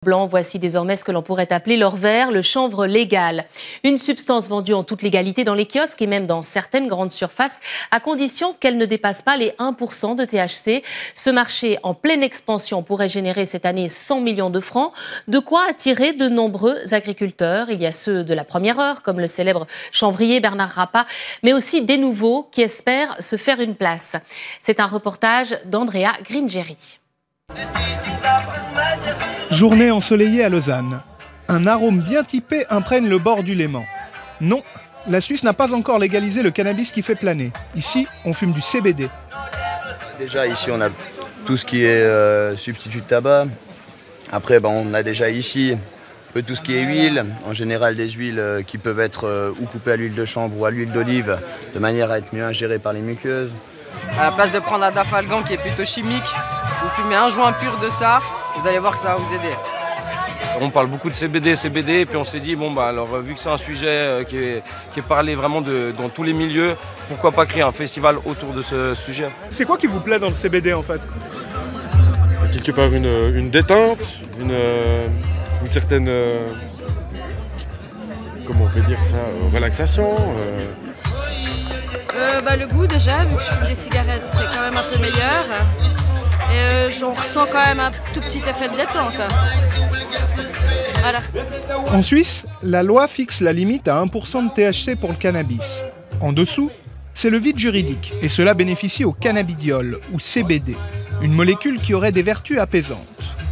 Blanc, voici désormais ce que l'on pourrait appeler l'or vert, le chanvre légal. Une substance vendue en toute légalité dans les kiosques et même dans certaines grandes surfaces, à condition qu'elle ne dépasse pas les 1% de THC. Ce marché en pleine expansion pourrait générer cette année 100 millions de francs, de quoi attirer de nombreux agriculteurs. Il y a ceux de la première heure, comme le célèbre chanvrier Bernard Rappat, mais aussi des nouveaux qui espèrent se faire une place. C'est un reportage d'Andrea Gringeri. Journée ensoleillée à Lausanne. Un arôme bien typé imprègne le bord du Léman. Non, la Suisse n'a pas encore légalisé le cannabis qui fait planer. Ici, on fume du CBD. Déjà ici, on a tout ce qui est substitut de tabac. Après, on a déjà ici un peu tout ce qui est huile. En général, des huiles qui peuvent être ou coupées à l'huile de chanvre ou à l'huile d'olive, de manière à être mieux ingérées par les muqueuses. À la place de prendre un dafalgan qui est plutôt chimique, vous fumez un joint pur de ça, vous allez voir que ça va vous aider. On parle beaucoup de CBD, et puis on s'est dit, alors vu que c'est un sujet qui est parlé vraiment dans tous les milieux, pourquoi pas créer un festival autour de ce sujet. C'est quoi qui vous plaît dans le CBD en fait? Quelque part une détente, une certaine, comment on peut dire ça, relaxation. Le goût déjà, vu que je fume des cigarettes, c'est quand même un peu meilleur. Et j'en ressens quand même un tout petit effet de détente. Voilà. En Suisse, la loi fixe la limite à 1% de THC pour le cannabis. En dessous, c'est le vide juridique, et cela bénéficie au cannabidiol, ou CBD, une molécule qui aurait des vertus apaisantes.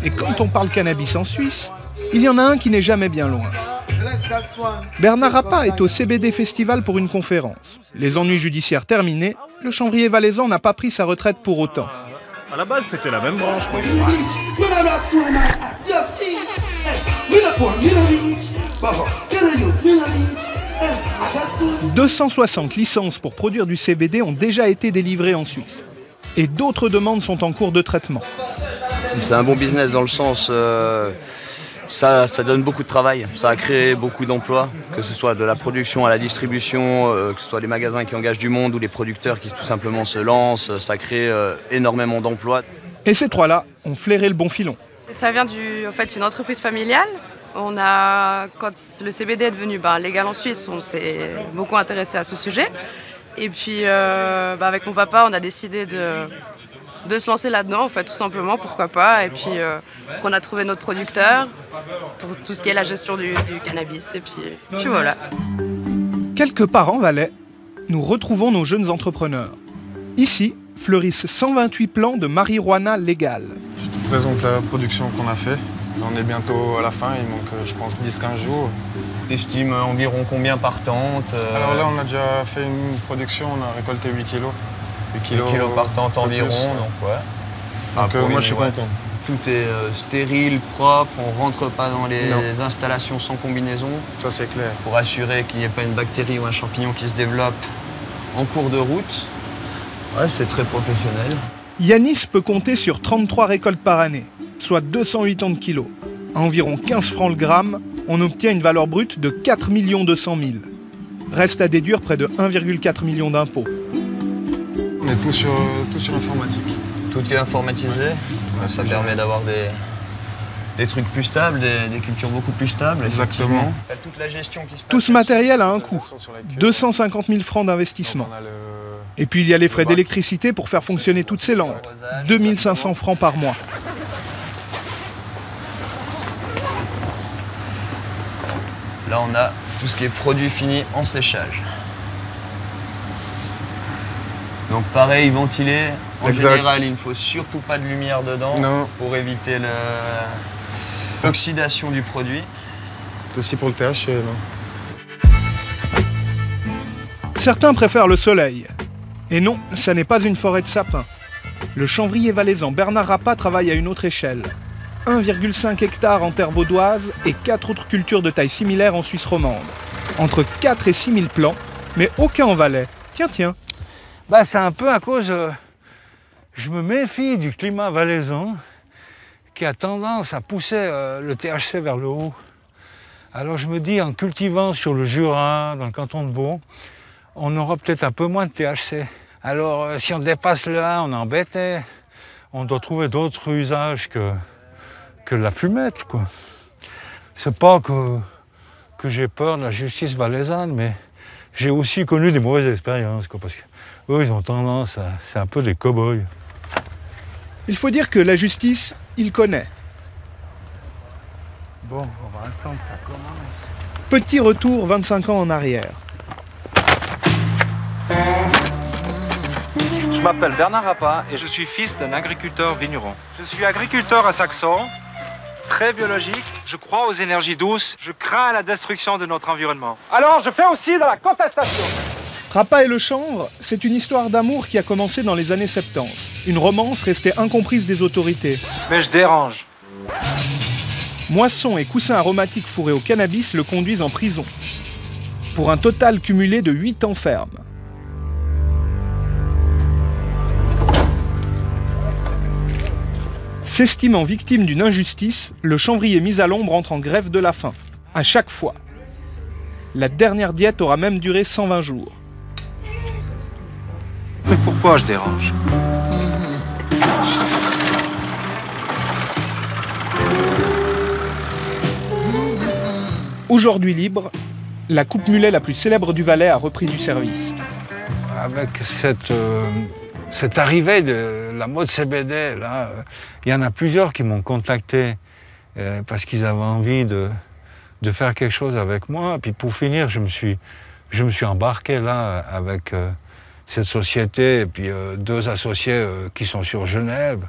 Et quand on parle cannabis en Suisse, il y en a un qui n'est jamais bien loin. Bernard Rappat est au CBD Festival pour une conférence. Les ennuis judiciaires terminés, le chanvrier valaisan n'a pas pris sa retraite pour autant. À la base, c'était la même branche. 260 licences pour produire du CBD ont déjà été délivrées en Suisse. Et d'autres demandes sont en cours de traitement. C'est un bon business dans le sens... Ça donne beaucoup de travail, ça a créé beaucoup d'emplois, que ce soit de la production à la distribution, que ce soit les magasins qui engagent du monde ou les producteurs qui tout simplement se lancent, ça crée énormément d'emplois. Et ces trois-là ont flairé le bon filon. Ça vient d'une entreprise familiale. Quand le CBD est devenu légal en Suisse, on s'est beaucoup intéressé à ce sujet. Et puis avec mon papa, on a décidé de se lancer là-dedans, tout simplement, pourquoi pas. Et puis, on a trouvé notre producteur pour tout ce qui est la gestion du cannabis. Et puis voilà. Quelque part en Valais, nous retrouvons nos jeunes entrepreneurs. Ici, fleurissent 128 plants de marijuana légale. Je te présente la production qu'on a fait. On est bientôt à la fin, il manque, je pense, 10-15 jours. T'estimes environ combien par tente Alors là, on a déjà fait une production, on a récolté 8 kilos. 8 kilos par tente environ, donc ouais. Donc moi je suis content. Tout est stérile, propre, on rentre pas dans les installations sans combinaison. Ça c'est clair. Pour assurer qu'il n'y ait pas une bactérie ou un champignon qui se développe en cours de route. Ouais, c'est très professionnel. Yanis peut compter sur 33 récoltes par année, soit 280 kilos. À environ 15 francs le gramme, on obtient une valeur brute de 4 200 000. Reste à déduire près de 1,4 million d'impôts. On est tout sur informatique. Tout est informatisé, ça permet d'avoir des trucs plus stables, des cultures beaucoup plus stables. Exactement. Toute la gestion qui se passe. Tout ce matériel a un coût, 250 000 francs d'investissement. Et puis il y a les frais d'électricité pour faire fonctionner toutes ces lampes, 2 500 francs par mois. Là on a tout ce qui est produit fini en séchage. Donc pareil, ventilé. En général, il ne faut surtout pas de lumière dedans pour éviter l'oxydation du produit. C'est aussi pour le THC, non? Certains préfèrent le soleil. Et non, ça n'est pas une forêt de sapins. Le chanvrier valaisan Bernard Rappat travaille à une autre échelle. 1,5 hectare en terre vaudoise et 4 autres cultures de taille similaire en Suisse romande. Entre 4 et 6 000 plants, mais aucun en Valais. Tiens. C'est un peu à cause... je me méfie du climat valaisan qui a tendance à pousser le THC vers le haut. Alors je me dis, en cultivant sur le Jura, dans le canton de Vaud, on aura peut-être un peu moins de THC. Alors si on dépasse le 1, on est embêté. On doit trouver d'autres usages que que la fumette, quoi. C'est pas que j'ai peur de la justice valaisanne, mais j'ai aussi connu des mauvaises expériences, quoi, parce qu'eux, ils ont tendance à... C'est un peu des cow-boys. Il faut dire que la justice, il connaît. Bon, on va attendre que ça commence. Petit retour 25 ans en arrière. Je m'appelle Bernard Rappa et je suis fils d'un agriculteur vigneron. Je suis agriculteur à Saxon, très biologique, je crois aux énergies douces, je crains la destruction de notre environnement. Alors je fais aussi de la contestation. Rappa et le chanvre, c'est une histoire d'amour qui a commencé dans les années 70. Une romance restée incomprise des autorités. Mais je dérange. Moissons et coussins aromatiques fourrés au cannabis le conduisent en prison. Pour un total cumulé de 8 ans ferme. S'estimant victime d'une injustice, le chanvrier mis à l'ombre entre en grève de la faim. À chaque fois. La dernière diète aura même duré 120 jours. Mais pourquoi je dérange? Aujourd'hui libre, la coupe mulet la plus célèbre du Valais a repris du service. Avec cette arrivée de la mode CBD, là, il y en a plusieurs qui m'ont contacté parce qu'ils avaient envie de faire quelque chose avec moi. Puis pour finir, je me suis embarqué là avec cette société et puis 2 associés qui sont sur Genève.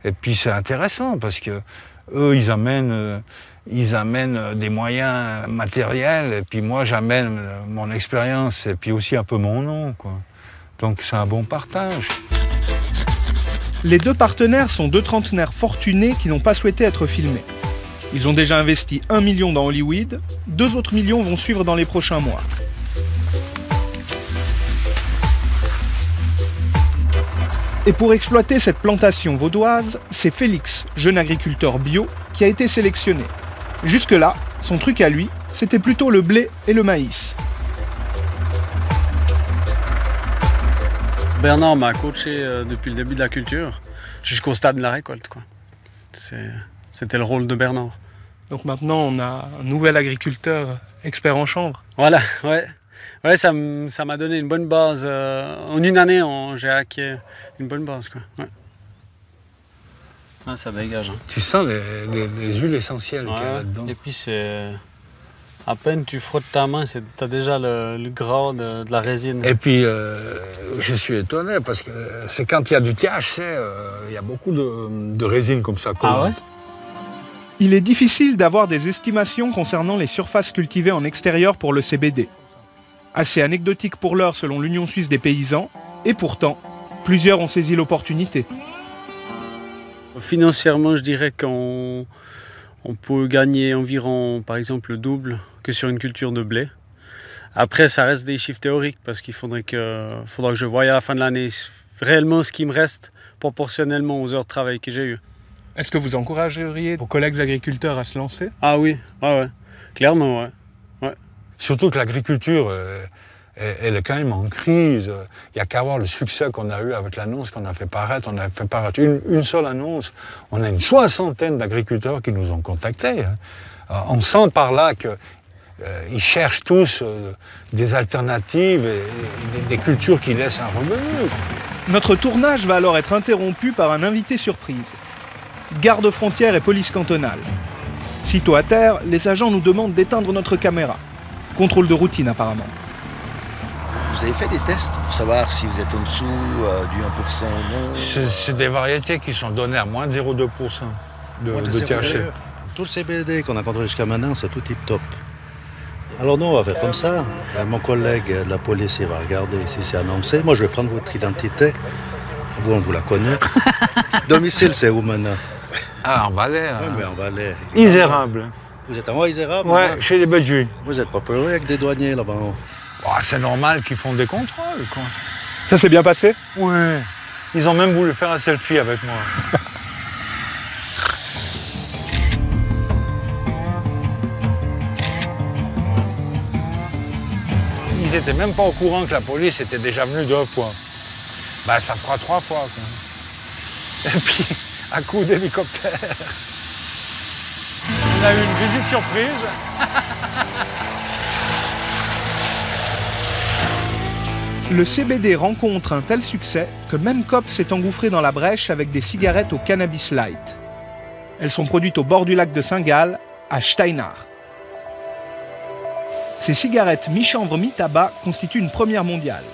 Et puis c'est intéressant parce que eux, ils amènent des moyens matériels et puis moi, j'amène mon expérience et puis aussi un peu mon nom, quoi. Donc c'est un bon partage. Les 2 partenaires sont 2 trentenaires fortunés qui n'ont pas souhaité être filmés. Ils ont déjà investi 1 million dans Hollywood, 2 autres millions vont suivre dans les prochains mois. Et pour exploiter cette plantation vaudoise, c'est Félix, jeune agriculteur bio, qui a été sélectionné. Jusque-là, son truc à lui, c'était plutôt le blé et le maïs. Bernard m'a coaché depuis le début de la culture jusqu'au stade de la récolte, quoi. C'était le rôle de Bernard. Donc maintenant, on a un nouvel agriculteur expert en chanvre. Voilà, ouais. Ouais, ça m'a donné une bonne base. En une année, j'ai acquis une bonne base, quoi. Ouais. Ah, ça dégage. Hein. Tu sens les huiles essentielles qu'il y a là-dedans. Et puis c'est... À peine tu frottes ta main, tu as déjà le gras de la résine. Et puis, je suis étonné parce que c'est quand il y a du THC, il y a beaucoup de résine comme ça. Ah ouais? Il est difficile d'avoir des estimations concernant les surfaces cultivées en extérieur pour le CBD. Assez anecdotique pour l'heure selon l'Union suisse des paysans, et pourtant, plusieurs ont saisi l'opportunité. Financièrement, je dirais qu'on peut gagner environ, par exemple, le double que sur une culture de blé. Après, ça reste des chiffres théoriques parce qu'il faudra que je voie à la fin de l'année réellement ce qui me reste proportionnellement aux heures de travail que j'ai eues. Est-ce que vous encourageriez vos collègues agriculteurs à se lancer? Ah oui, ouais. Clairement, ouais. Surtout que l'agriculture, elle est quand même en crise. Il n'y a qu'à voir le succès qu'on a eu avec l'annonce qu'on a fait paraître. On a fait paraître une seule annonce. On a une 60aine d'agriculteurs qui nous ont contactés. On sent par là qu'ils cherchent tous des alternatives et des cultures qui laissent un revenu. Notre tournage va alors être interrompu par un invité surprise. Garde-frontière et police cantonale. Sitôt à terre, les agents nous demandent d'éteindre notre caméra. Contrôle de routine apparemment. Vous avez fait des tests pour savoir si vous êtes en dessous du 1% ou non? C'est des variétés qui sont données à moins de 0,2% de THC. Tout le CBD qu'on a contrôlé jusqu'à maintenant, c'est tout tip-top. Alors nous, on va faire comme ça. Mon collègue de la police, il va regarder si c'est annoncé. Moi, je vais prendre votre identité. Vous, on vous la connaît. Domicile, c'est où maintenant? Ah, en Valais. Oui, mais en Valais. Isérable. Vous êtes en Isérable? Ouais, chez les Belgiques. Vous n'êtes pas peureux avec des douaniers là-bas? Oh, c'est normal qu'ils font des contrôles, quoi. Ça s'est bien passé? Ouais. Ils ont même voulu faire un selfie avec moi. Ils n'étaient même pas au courant que la police était déjà venue 2 fois. Bah, ça fera 3 fois, quoi. Et puis, à coup d'hélicoptère. On a eu une visite surprise. Le CBD rencontre un tel succès que même Coop s'est engouffré dans la brèche avec des cigarettes au cannabis light. Elles sont produites au bord du lac de Saint-Gall, à Steinach. Ces cigarettes mi-chanvre mi-tabac constituent une première mondiale.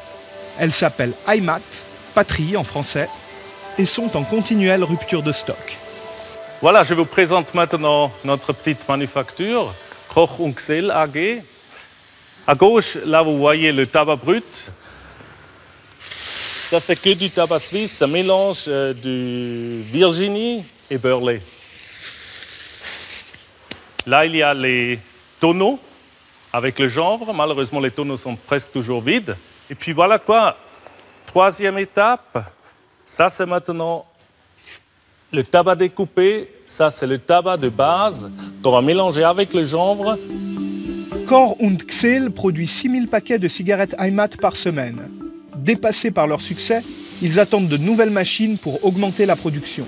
Elles s'appellent Heimat, patrie en français, et sont en continuelle rupture de stock. Voilà, je vous présente maintenant notre petite manufacture, Koch & Gsell AG. À gauche, là, vous voyez le tabac brut. Ça, c'est que du tabac suisse, un mélange de Virginie et Burley. Là, il y a les tonneaux avec le chanvre. Malheureusement, les tonneaux sont presque toujours vides. Et puis voilà quoi, troisième étape, ça c'est maintenant le tabac découpé. Ça, c'est le tabac de base qu'on va mélanger avec le chanvre. Koch & Gsell produit 6000 paquets de cigarettes Heimat par semaine. Dépassés par leur succès, ils attendent de nouvelles machines pour augmenter la production.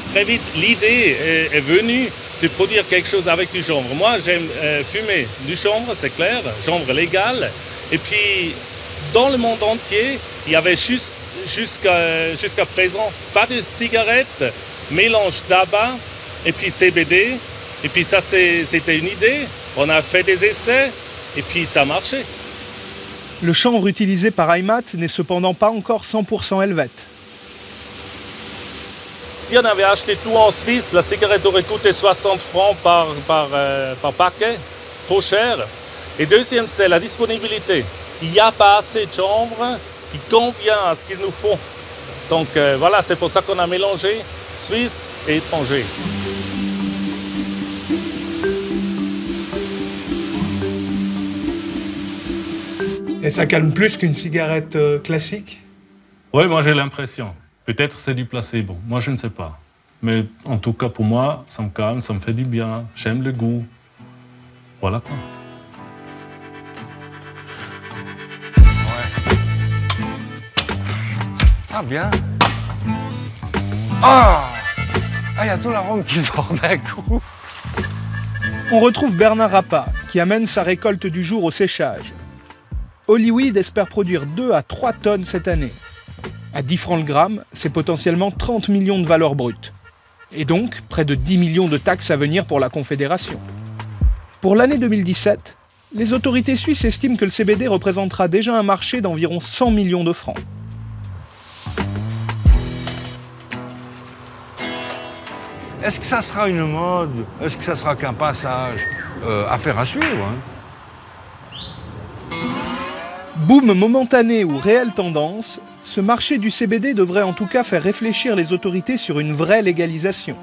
Très vite, l'idée est venue de produire quelque chose avec du chanvre. Moi, j'aime fumer du chanvre, c'est clair, chanvre légal. Et puis, dans le monde entier, il y avait jusqu'à présent pas de cigarettes, mélange tabac et puis CBD. Et puis ça, c'était une idée. On a fait des essais et puis ça marchait. Le chanvre utilisé par Heimat n'est cependant pas encore 100% helvète. Si on avait acheté tout en Suisse, la cigarette aurait coûté 60 francs par paquet, trop cher. Et deuxième, c'est la disponibilité. Il n'y a pas assez de chanvre qui convient à ce qu'il nous faut. Donc voilà, c'est pour ça qu'on a mélangé Suisse et étranger. Et ça calme plus qu'une cigarette classique? Oui, moi j'ai l'impression. Peut-être c'est du placebo, moi je ne sais pas. Mais en tout cas pour moi, ça me calme, ça me fait du bien, j'aime le goût. Voilà quoi. Ah bien. Ah, il y a tout l'arôme qui sort d'un coup. On retrouve Bernard Rappa, qui amène sa récolte du jour au séchage. Hollyweed espère produire 2 à 3 tonnes cette année. À 10 francs le gramme, c'est potentiellement 30 millions de valeur brute. Et donc, près de 10 millions de taxes à venir pour la Confédération. Pour l'année 2017, les autorités suisses estiment que le CBD représentera déjà un marché d'environ 100 millions de francs. Est-ce que ça sera une mode? Est-ce que ça sera qu'un passage? Affaire à suivre. Hein. Boom momentané ou réelle tendance, ce marché du CBD devrait en tout cas faire réfléchir les autorités sur une vraie légalisation.